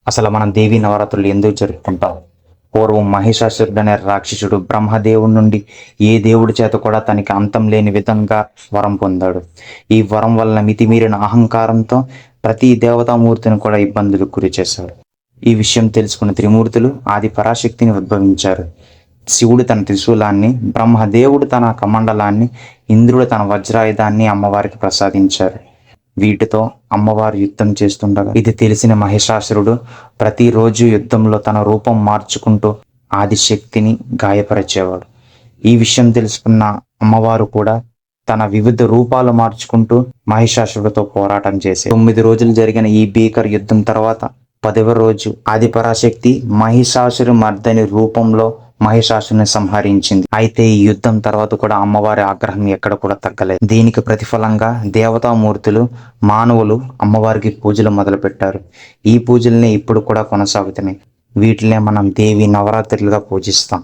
అసలు మనం దేవీ నవరాత్రులు ఎందుకు జరుపుకుంటాం? పూర్వం మహిషాసురుడు అనే రాక్షసుడు బ్రహ్మదేవుడి నుండి ఏ దేవుడి చేత కూడా తనకి అంతం లేని విధంగా వరం పొందాడు. ఈ వరం వలన మితిమీరిన అహంకారంతో ప్రతి దేవతామూర్తిని కూడా ఇబ్బందులకు గురి చేశాడు. ఈ విషయం తెలుసుకున్న త్రిమూర్తులు ఆది పరాశక్తిని ఉద్భవించారు. శివుడు తన త్రిశూలాన్ని, బ్రహ్మదేవుడు తన కమండలాన్ని, ఇంద్రుడు తన వజ్రాయుధాన్ని అమ్మవారికి ప్రసాదించారు. వీటితో అమ్మవారు యుద్ధం చేస్తుండగా ఇది తెలిసిన మహిషాసురుడు ప్రతిరోజు యుద్ధంలో తన రూపం మార్చుకుంటూ ఆదిశక్తిని గాయపరిచేవాడు. ఈ విషయం తెలుసుకున్న అమ్మవారు కూడా తన వివిధ రూపాలు మార్చుకుంటూ మహిషాసురుడితో పోరాటం చేసే 9 రోజులు జరిగిన ఈ భీకర యుద్ధం తర్వాత 10వ రోజు ఆదిపరాశక్తి మహిషాసురు మర్దని రూపంలో మహిషాసుని సంహరించింది. అయితే ఈ యుద్ధం తర్వాత కూడా అమ్మవారి ఆగ్రహం ఎక్కడ కూడా తగ్గలేదు. దీనికి ప్రతిఫలంగా దేవతామూర్తులు, మానవులు అమ్మవారికి పూజలు మొదలుపెట్టారు. ఈ పూజల్ని ఇప్పుడు కూడా కొనసాగుతున్నాయి. వీటినే మనం దేవి నవరాత్రులుగా పూజిస్తాం.